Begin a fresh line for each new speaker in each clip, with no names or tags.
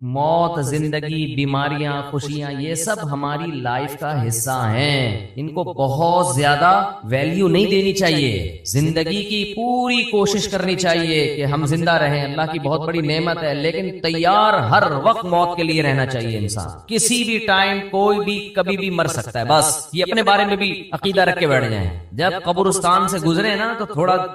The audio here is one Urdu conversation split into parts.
موت، زندگی، بیماریاں، خوشیاں، یہ سب ہماری لائف کا حصہ ہیں، ان کو بہت زیادہ ویلیو نہیں دینی چاہیے۔ زندگی کی پوری کوشش کرنی چاہیے کہ ہم زندہ رہیں، اللہ کی بہت بڑی نعمت ہے، لیکن تیار ہر وقت موت کے لیے رہنا چاہیے انسان۔ کسی بھی ٹائم کوئی بھی کبھی بھی مر سکتا ہے، بس یہ اپنے بارے میں بھی عقیدہ رکھ کے بیٹھ جائیں۔ جب قبرستان سے گزرے نا تو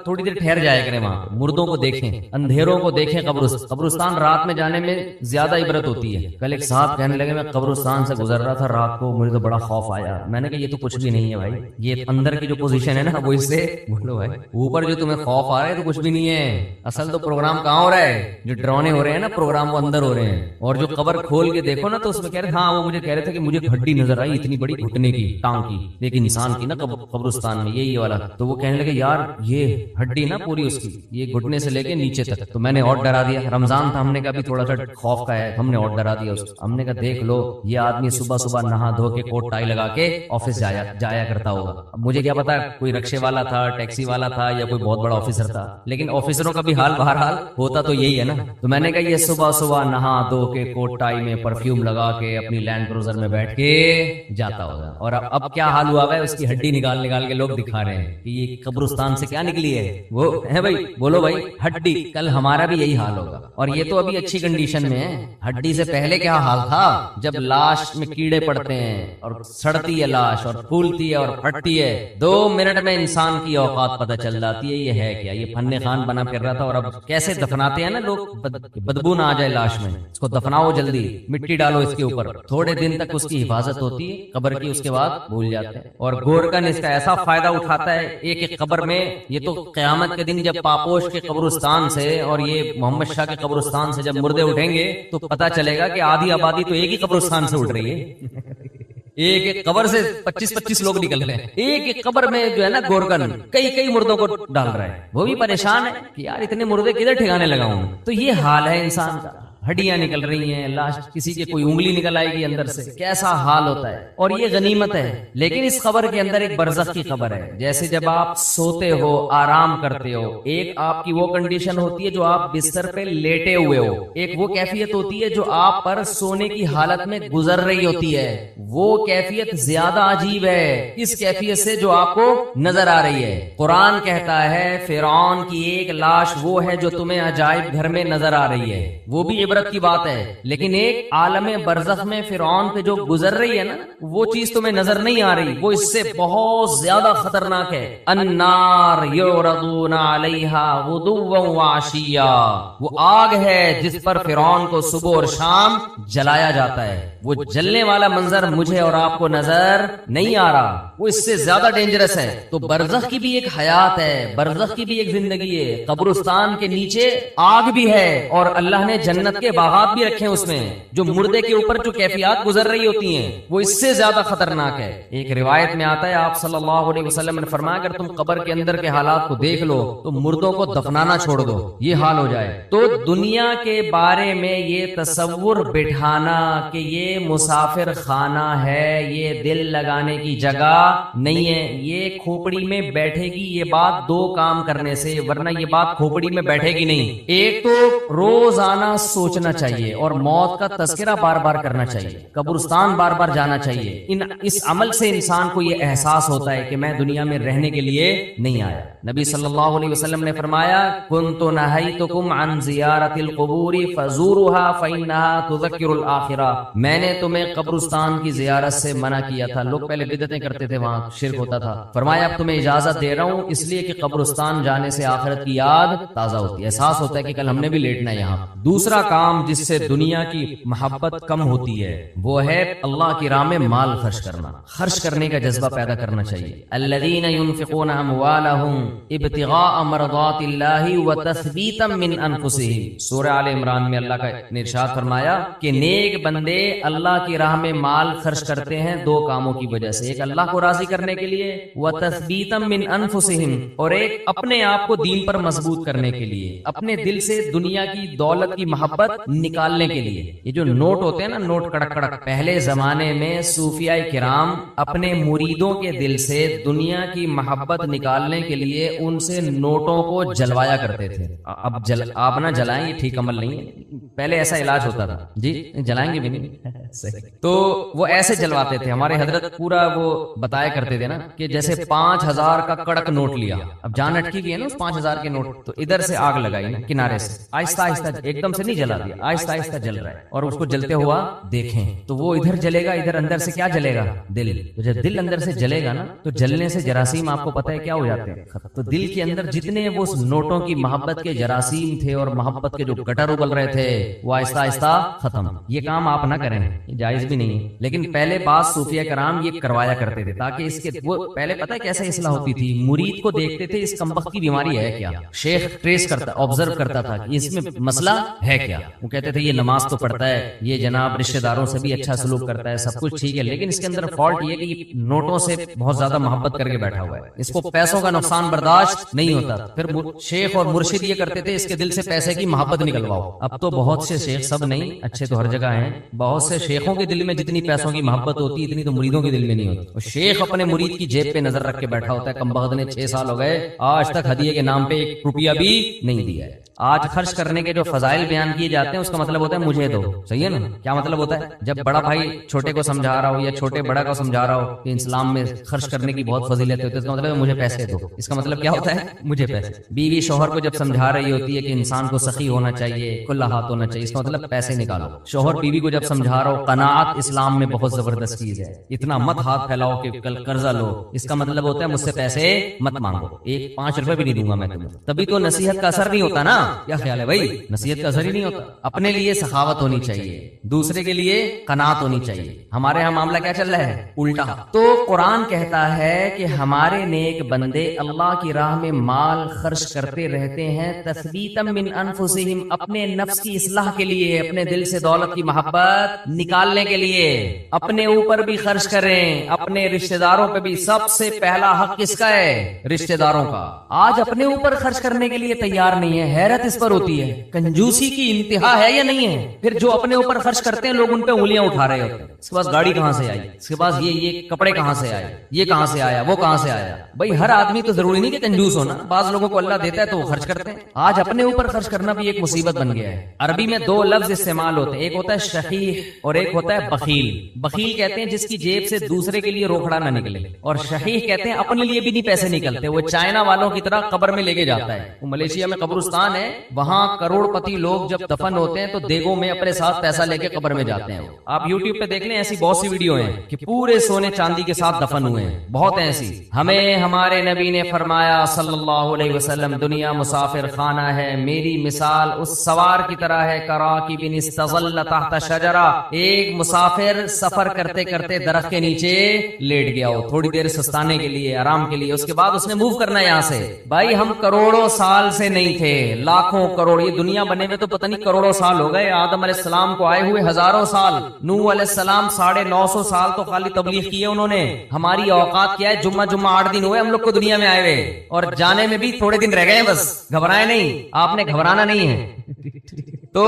تھوڑی دیر ٹھہر جایا کریں، وہاں مردوں کو دیکھیں، اندھیروں کو دیکھیں۔ قبرستان رات میں جانے میں زیادہ عبرت ہوتی ہے۔ کل ایک صاحب کہنے لگے میں قبرستان سے گزر رہا تھا رات کو، مجھے تو بڑا خوف آیا۔ میں نے کہا یہ تو کچھ بھی نہیں ہے بھائی، یہ اندر کی جو پوزیشن ہے نا وہ اس سے بولو بھائی، اوپر جو تمہیں خوف آ رہا ہے تو کچھ بھی نہیں ہے، اصل تو پروگرام کہاں ہو رہا ہے، جو ڈرانے ہو رہے ہیں نا پروگرام وہ اندر ہو رہے ہیں۔ اور جو قبر کھول کے دیکھو نا تو اس میں کہہ رہے ہاں، وہ مجھے کہہ رہے تھے کہ مجھے ہڈی نظر آئی اتنی بڑی گھٹنے کی، ٹانگ کی، ایک انسان کی نا قبرستان میں یہی والا۔ تو وہ کہنے لگے یار یہ ہڈی نا پوری اس کی، یہ گھٹنے سے لے کے نیچے تک۔ تو میں نے اور ڈرا دیا، رمضان تھا، ہم نے کہا بھی تھوڑا سا خوف کا ہے، ہم نے اور ڈرا دیا اس کو۔ ہم نے کہا دیکھ لو یہ آدمی صبح صبح نہا دھو کے کوٹ ٹائی لگا کے آفس جایا کرتا ہوگا۔ اب مجھے کیا پتا کوئی رکشے والا تھا، ٹیکسی والا تھا، یا کوئی بہت بڑا آفیسر تھا، لیکن آفیسروں کا بھی حال بہرحال ہوتا تو یہی ہے نا۔ تو میں نے کہا یہ صبح صبح نہا دھو کے کوٹ ٹائی میں پرفیوم لگا کے اپنی لینڈ کروزر میں بیٹھ کے جاتا ہوگا، اور اب کیا حال ہوا ہے، اس کی ہڈی نکال کے لوگ دکھا رہے ہیں کہ یہ قبرستان سے کیا نکلی ہے، وہ ہے بھائی، بولو بھائی ہڈی۔ کل ہمارا بھی یہی حال ہوگا، اور یہ تو ابھی اچھی کنڈیشن میں ہے، ہڈی سے پہلے کیا حال تھا جب لاش میں کیڑے پڑتے ہیں اور سڑتی ہے لاش اور پھولتی ہے اور پھٹتی ہے، 2 منٹ میں انسان کی اوقات پتہ چل جاتی ہے یہ ہے کیا۔ یہ فن خان بنا پھر رہا تھا، اور اب کیسے دفناتے ہیں نا لوگ، بدبو نہ آ جائے لاش میں، اس کو دفناؤ جلدی، مٹی ڈالو اس کے اوپر، تھوڑے دن تک اس کی حفاظت ہوتی ہے قبر کی، اس کے بعد بھول جاتے ہیں۔ اور گورکن اس کا ایسا فائدہ اٹھاتا ہے ایک قبر میں، یہ تو قیامت کے دن جب پاپوش کے قبرستان سے اور یہ محمد شاہ کے قبرستان سے جب مردے اٹھیں گے تو پتہ چلے گا کہ آدھی آبادی تو ایک ہی قبرستان سے اٹھ رہی ہے۔ ایک قبر سے 25 لوگ نکل رہے ہیں، ایک قبر میں جو ہے نا گورکن کئی مردوں کو ڈال رہا ہے، وہ بھی پریشان ہے کہ یار اتنے مردے کدھر ٹھکانے لگاؤں۔ تو یہ حال ہے انسان کا، ہڈیاں نکل رہی ہیں، لاش کسی کے کوئی انگلی نکل آئے گی اندر سے، کیسا حال ہوتا ہے۔ اور یہ غنیمت ہے، لیکن اس خبر کے اندر ایک برزخ کی خبر ہے۔ جیسے جب آپ سوتے ہو، آرام کرتے ہو، ایک آپ کی وہ کنڈیشن ہوتی ہے جو آپ بستر پہ لیٹے ہوئے ہو، ایک وہ کیفیت ہوتی ہے جو آپ پر سونے کی حالت میں گزر رہی ہوتی ہے، وہ کیفیت زیادہ عجیب ہے اس کیفیت سے جو آپ کو نظر آ رہی ہے۔ قرآن کہتا ہے فرعون کی ایک لاش وہ ہے جو تمہیں عجائب گھر میں نظر آ رہی ہے، وہ بھی عبرت کی بات ہے، لیکن ایک عالم برزخ میں فرعون پہ جو گزر رہی ہے نا وہ چیز تمہیں نظر نہیں آ رہی، وہ اس سے بہت زیادہ خطرناک ہے۔ النار یعرضون علیہا غدوا وعشیا، وہ آگ ہے جس پر فرعون کو صبح اور شام جلایا جاتا ہے۔ وہ جلنے والا منظر مجھے اور آپ کو نظر نہیں آ رہا، وہ اس سے زیادہ ڈینجرس ہے۔ تو برزخ کی بھی ایک حیات ہے، برزخ کی بھی ایک زندگی ہے، قبرستان کے نیچے آگ بھی ہے، اور اللہ نے جنت کے باغات بھی رکھے ہیں اس میں، جو مردے کے اوپر جو کیفیات گزر رہی ہوتی ہیں وہ اس سے زیادہ خطرناک ہے۔ ایک روایت میں آتا ہے آپ صلی اللہ علیہ وسلم نے فرمایا اگر تم قبر کے اندر کے حالات کو دیکھ لو تو مردوں کو دفنانا چھوڑ دو، یہ حال ہو جائے۔ تو دنیا کے بارے میں یہ تصور بٹھانا کہ یہ مسافر خانہ ہے، یہ دل لگانے کی جگہ نہیں ہے، یہ کھوپڑی میں بیٹھے گی، یہ بات 2 کام کرنے سے، ورنہ یہ بات کھوپڑی میں بیٹھے گی نہیں۔ ایک تو روزانہ سوچنا چاہیے اور موت کا تذکرہ بار بار کرنا چاہیے، قبرستان بار بار جانا چاہیے۔ اس عمل سے انسان کو یہ احساس ہوتا ہے کہ میں دنیا میں رہنے کے لیے نہیں آیا۔ نبی صلی اللہ علیہ وسلم نے فرمایا کنت نہیتکم عن زیارت القبور فزورها فإنها تذکر الآخرہ، میں نے تمہیں قبرستان کی زیارت سے منع کیا تھا۔ لوگ پہلے بدعتیں کرتے تھے، وہاں شرک ہوتا تھا، فرمایا اب تمہیں اجازت دے رہا ہوں اس لیے کہ قبرستان جانے سے آخرت کی یاد تازہ ہوتی ہے، احساس ہوتا ہے کہ کل ہم نے بھی لیٹنا ہے یہاں۔ دوسرا کام جس سے دنیا کی محبت کم ہوتی ہے وہ ہے اللہ کی راہ میں مال خرچ کرنا، خرچ کرنے کا جذبہ پیدا کرنا چاہیے۔ الذین ينفقون اموالهم ابتغاء مرضات اللہ وتثبیتا من انفسهم، سورہ آل عمران میں اللہ کا ارشاد فرمایا کہ نیک بندے اللہ کی راہ میں مال خرچ کرتے ہیں 2 کاموں کی وجہ سے، ایک اللہ کو راضی کرنے کے لیے، وتثبیتا من انفسهم، اور ایک اپنے آپ کو دین پر مضبوط کرنے کے لیے، اپنے دل سے دنیا کی دولت کی محبت محبت نکالنے کے لیے. یہ جو نوٹ ہوتے ہیں نا، نوٹ کڑک کڑک، پہلے زمانے میں صوفیاء کرام اپنے مریدوں کے دل سے دنیا کی محبت نکالنے کے لیے ان سے نوٹوں کو جلوایا کرتے تھے. اب آپ نہ جلائیں، یہ ٹھیک عمل نہیں ہے. پہلے ایسا علاج ہوتا تھا. جی جلائیں گے بھی نہیں صحیح. تو وہ ایسے جلواتے تھے. ہمارے حضرت پورا وہ بتایا کرتے تھے نا کہ جیسے 5000 کا کڑک نوٹ لیا، اب جان اٹکی گئی ہے نا اس 5000 کے نوٹ، تو ادھر سے آگ لگائی نا کنارے سے، آہستہ آہستہ، ایک دم سے نہیں جلا دیا، آہستہ آہستہ جل رہا ہے، اور اس کو جلتے ہوا دیکھیں تو وہ ادھر جلے گا، ادھر اندر سے کیا جلے گا؟ دل. تو جب دل اندر سے جلے گا نا تو جلنے سے جراثیم آپ کو پتہ ہے کیا ہو جاتے ہیں. تو دل کے اندر جتنے وہ نوٹوں کی محبت کے جراثیم تھے اور محبت کے جو گٹر ابل رہے تھے وہ آہستہ آہستہ ختم. یہ کام آپ نہ کریں، یہ جائز بھی نہیں ہے، لیکن پہلے بعض صوفیہ کرام یہ کروایا کرتے تھے تاکہ اس کے وہ پہلے پتہ ہے کیسے اصلاح ہوتی تھی. مرید کو دیکھتے تھے اس کمبخت کی بیماری ہے کیا، شیخ ٹریس کرتا، آبزرو کرتا تھا کہ اس میں مسئلہ ہے کیا. وہ کہتے تھے یہ نماز تو پڑھتا ہے، یہ جناب رشتہ داروں سے بھی اچھا سلوک کرتا ہے، سب کچھ ٹھیک ہے، لیکن اس کے اندر فالٹ یہ کہ یہ نوٹوں سے بہت زیادہ محبت کر کے بیٹھا ہوا ہے، اس کو پیسوں کا نقصان برداشت نہیں ہوتا. پھر شیخ اور مرشد یہ کرتے تھے اس کے دل سے پیسے کی محبت نکلواؤ. اب تو بہت سے شیخ، سب نہیں، اچھے تو ہر جگہ ہیں، بہت سے شیخوں کے دل میں جتنی پیسوں کی محبت ہوتی اتنی تو مریدوں کے دل میں نہیں ہوتی. اور شیخ اپنے مرید کی جیب پہ نظر رکھ کے بیٹھا ہوتا ہے، کمبخت نے 6 سال ہو گئے آج تک ہدیے کے نام پہ 1 روپیہ بھی نہیں دیا ہے. آج خرچ کرنے کے جو فضائل بیان کیے جاتے ہیں اس کا مطلب ہوتا ہے مجھے دو. صحیح ہے نا؟ کیا مطلب ہوتا ہے؟ جب بڑا بھائی چھوٹے کو سمجھا رہا ہو یا چھوٹے بڑا کو سمجھا رہا ہو کہ اسلام میں خرچ کرنے کی بہت فضیلت ہوتی ہے، اس کا مطلب ہے مجھے پیسے دو. اس کا مطلب کیا ہوتا ہے؟ مجھے پیسے. بیوی شوہر کو جب سمجھا رہی ہوتی ہے کہ انسان کو سخی ہونا چاہیے، کھلا ہاتھ ہونا چاہیے، اس کا مطلب پیسے نکالو. شوہر بیوی کو جب سمجھا رہا ہو قناعت اسلام میں بہت زبردست چیز ہے، اتنا مت ہاتھ پھیلاؤ کہ کل قرضہ لو، اس کا مطلب ہوتا ہے مجھ سے پیسے مت مانگو، 5 روپے بھی نہیں دوں گا میں تمہیں. تبھی تو نصیحت کا اثر نہیں ہوتا نا. کیا خیال ہے بھائی؟ نصیحت کا اثر ہی نہیں ہوتا. اپنے لیے سخاوت ہونی چاہیے، دوسرے کے لیے قناعت ہونی چاہیے. ہمارے یہاں معاملہ کیا چل رہا ہے؟ الٹا. تو قرآن کہتا ہے کہ ہمارے نیک بندے اللہ کی راہ میں مال خرچ کرتے رہتے ہیں تثبیتا من انفسہم، اپنے نفس کی اصلاح کے لیے، اپنے دل سے دولت کی محبت نکالنے کے لیے. اپنے اوپر بھی خرچ کریں، اپنے رشتہ داروں پہ بھی. سب سے پہلا حق کس کا ہے؟ رشتہ داروں کا. آج اپنے اوپر خرچ کرنے کے لیے تیار نہیں ہے، حیرت اس پر ہوتی ہے. کنجوسی کی انتہا ہے یا نہیں ہے؟ پھر جو اپنے اوپر خرچ کرتے ہیں لوگ ان پہ انگلیاں اٹھا رہے ہوتے ہیں. اس کے پاس گاڑی کہاں سے آئی، اس کے پاس یہ کپڑے کہاں سے آئے، یہ کہاں سے آیا، وہ کہاں سے آیا. بھائی ہر آدمی تو ضروری نہیں کہ کنجوس ہونا، بعض لوگوں کو اللہ دیتا ہے تو وہ خرچ کرتے ہیں. آج اپنے اوپر خرچ کرنا بھی ایک مصیبت بن گیا ہے. عربی میں 2 لفظ استعمال ہوتے ہیں، ایک ہوتا ہے شحیح اور ایک ہوتا ہے بخیل. بخیل کہتے ہیں جس کی جیب سے دوسرے کے لیے روکڑا نہ نکلے، اور شحیح کہتے ہیں اپنے لیے بھی نہیں پیسے نکلتے، وہ چائنا والوں کی طرح قبر میں لے کے جاتا ہے. وہ ملیشیا میں قبرستان ہے، وہاں کروڑ پتی لوگ جب دفن ہوتے ہیں تو دیگوں میں اپنے ساتھ پیسہ لے کے قبر میں جاتے ہیں. آپ یوٹیوب پہ دیکھ لیں، ایسی بہت سی ویڈیو ہیں کہ پورے سونے چاندی کے ساتھ دفن ہوئے ہیں، بہت ایسی. ہمیں ہمارے نبی نے فرمایا صلی اللہ علیہ وسلم، دنیا مسافر خانہ ہے، میری مثال اس سوار کی طرح ہے کراکب استظل تحت شجرہ. ایک مسافر سفر کرتے کرتے درخت کے نیچے لیٹ گیا ہو تھوڑی دیر سستانے کے لیے، آرام کے لیے، اس کے بعد اس نے موو کرنا ہے یہاں سے. بھائی ہم کروڑوں سال سے نہیں تھے، لاکھوں کروڑ، یہ دنیا بنے میں تو پتہ نہیں کروڑوں سال ہو گئے. آدم علیہ السلام کو آئے ہوئے ہزاروں سال، نوح علیہ السلام 950 سال تو خالی تبلیغ کی ہے انہوں نے. ہماری اوقات کیا ہے؟ جمعہ 8 دن ہوئے ہم لوگ کو دنیا میں آئے ہوئے، اور جانے میں بھی تھوڑے دن رہ گئے ہیں. بس گھبرائے نہیں، آپ نے گھبرانا نہیں ہے. تو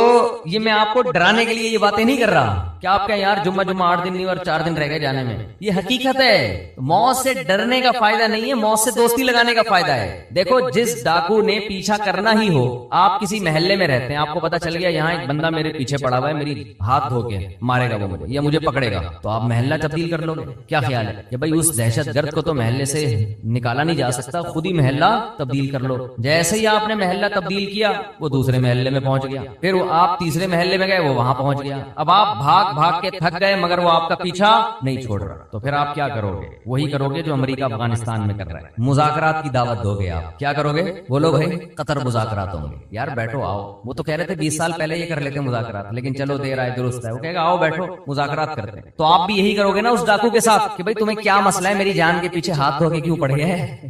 یہ میں آپ کو ڈرانے کے لیے یہ باتیں نہیں کر رہا کہ آپ کا یار جمعہ 8 دن نہیں اور 4 دن رہ گئے جانے میں. یہ حقیقت ہے. موت سے ڈرنے کا فائدہ نہیں ہے، موت سے دوستی لگانے کا فائدہ ہے. دیکھو جس ڈاکو نے پیچھا کرنا ہی ہو، آپ کسی محلے میں رہتے ہیں، آپ کو پتا چل گیا یہاں ایک بندہ میرے پیچھے پڑا ہوا ہے، میری ہاتھ دھو کے مارے گا وہ مجھے یا مجھے پکڑے گا، تو آپ محلہ تبدیل کر لو گے. کیا خیال ہے کہ بھائی اس دہشت گرد کو تو محلے سے نکالا نہیں جا سکتا، خود ہی محلہ تبدیل کر لو. جیسے ہی آپ نے محلہ تبدیل کیا وہ دوسرے محلے میں پہنچ گیا، پھر وہ آپ تیسرے محلے میں گئے وہ وہاں پہنچ گیا. اب آپ بھاگ بھاگ کے تھک گئے مگر وہ آپ کا پیچھا نہیں چھوڑ رہا، تو پھر آپ کیا کرو گے؟ وہی کرو گے جو امریکہ افغانستان میں کر رہا ہے، مذاکرات کی دعوت دو گے. آپ کیا کرو گے؟ بولو بھائی قطر مذاکرات ہوں گے. یار بیٹھو آؤ، وہ تو کہہ رہے تھے 20 سال پہلے یہ کر لیتے مذاکرات، لیکن چلو دیر آئے درست ہے. وہ کہے گا آؤ بیٹھو مذاکرات کرتے ہیں. تو آپ بھی یہی کرو گے نا اس ڈاکو کے ساتھ کہ بھائی تمہیں کیا مسئلہ ہے، میری جان کے پیچھے ہاتھ دھو کے کیوں پڑ گئے ہیں؟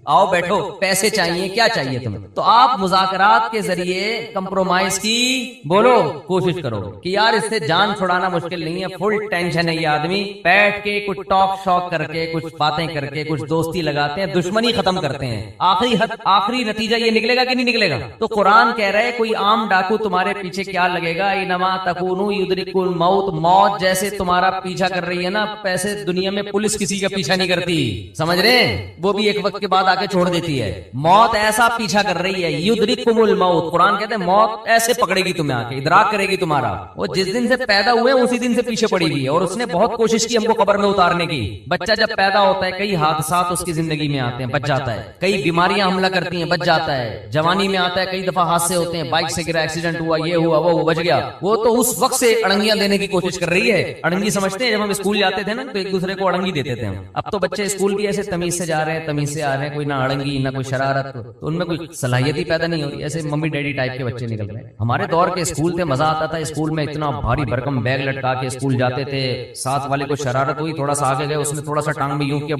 آؤ بیٹھو، پیسے چاہیے، کیا چاہیے تمہیں؟ تو آپ مذاکرات کے ذریعے کمپرومائز کی بولو کوشش کرو کہ یار اس سے جان چھڑانا مشکل نہیں ہے, فل ٹینشن ہے یہ آدمی, بیٹھ کے کچھ ٹاک شاک کر کے کچھ باتیں کر کے کچھ دوستی لگاتے ہیں, دشمنی ختم کرتے ہیں, آخری نتیجہ یہ نکلے گا کہ نہیں نکلے گا؟ تو قرآن کہہ رہے کوئی عام ڈاکو تمہارے پیچھے کیا لگے گا, انما تکونوا یدرککم الموت, موت جیسے تمہارا پیچھا کر رہی ہے نا, پیسے دنیا میں پولیس کسی کا پیچھا نہیں کرتی, سمجھ رہے ہیں, وہ بھی ایک وقت کے بعد آ کے چھوڑ دیتی ہے. موت ایسا پیچھا کر رہی ہے, یدرککم الموت, قرآن کہتے ہیں موت ایسے پکڑے گی تمہیں, آ کے ادراک کرے گی تمہارا. وہ جس دن سے پیدا ہوئے اسی دن سے پیچھے پڑی ہوئی ہے, اور اس نے بہت کوشش کی ہم کو قبر میں اتارنے کی. بچہ جب پیدا ہوتا ہے کئی حادثات اس کی زندگی میں آتے ہیں, بچ جاتا ہے, کئی بیماریاں حملہ کرتی ہیں, بچ جاتا ہے, جوانی میں آتا ہے, کئی دفعہ حادثے ہوتے ہیں, بائک سے گرا, ایکسیڈنٹ ہوا, یہ ہوا, وہ بچ گیا. وہ تو اس وقت سے اڑنگیاں دینے کی کوشش کر رہی ہے. اڑنگی سمجھتے ہیں, جب ہم اسکول جاتے تھے نا تو ایک دوسرے کو اڑنگی دیتے تھے ہم. اب تو بچے اسکول بھی ایسے تمیز سے جا رہے ہیں, تمیز سے آ رہے ہیں, کوئی نہ اڑنگی نہ کوئی شرارت, تو ان میں کوئی صلاحیت ہی پیدا نہیں ہو رہی, ایسے ممی ڈیڈی ٹائپ کے بچے نکل رہے ہیں. ہمارے دور کے اسکول تھے, مزہ آتا تھا اسکول میں, اتنا بھاری بھرکم بیگ لٹکا کے اسکول جاتے تھے, ساتھ والے کو شرارت ہوئی, تھوڑا سا آگے گئے, اس نے تھوڑا سا ٹانگ میں یوں کیا,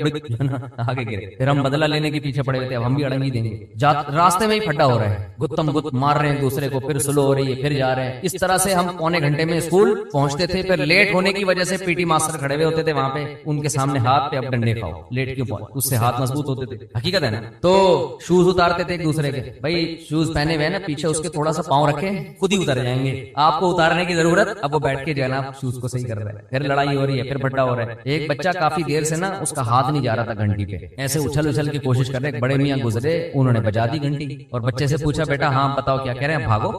آگے گئے, پھر ہم بدلہ لینے کے پیچھے پڑے ہوئے تھے, اب ہم بھی اڑنگی دیں گے. راستے میں ہی پھڈا ہو رہا ہے, گتم گت مار رہے ہیں دوسرے کو, پھر سلو ہو رہی ہے, پھر جا رہے ہیں. اس طرح سے ہم پونے گھنٹے میں اسکول پہنچتے تھے. پھر لیٹ ہونے کی وجہ سے پی ٹی ماسٹر کھڑے ہوئے ہوتے تھے وہاں پہ, ان کے سامنے ہاتھ پہ اب ڈنڈے کھاؤ, لیٹ کیوں پاؤ, اس سے ہاتھ مضبوط ہوتے تھے, حقیقت ہے نا. تو شوز اتارتے تھے ایک دوسرے کے, بھائی شوز پہنے ہوئے نا, پیچھے اس کے تھوڑا سا پاؤں رکھے, خود ہی اتر جائیں گے, آپ کو اتارنے کی ضرورت. اب وہ بیٹھ کے جو ہے نا شوز کو صحیح کر رہا ہے, پھر لڑائی ہو رہی ہے, پھر بٹا ہو رہا ہے. ایک بچہ کافی دیر سے نا اس کا ہاتھ نہیں جا رہا تھا گھنٹی پہ, ایسے اچھل اچھل کی کوشش کر رہے, ایک بڑے میاں گزرے, انہوں نے بجا دی گھنٹی, اور بچے سے پوچھا بیٹا ہاں بتاؤ کیا کہہ رہے ہیں, بھاگو.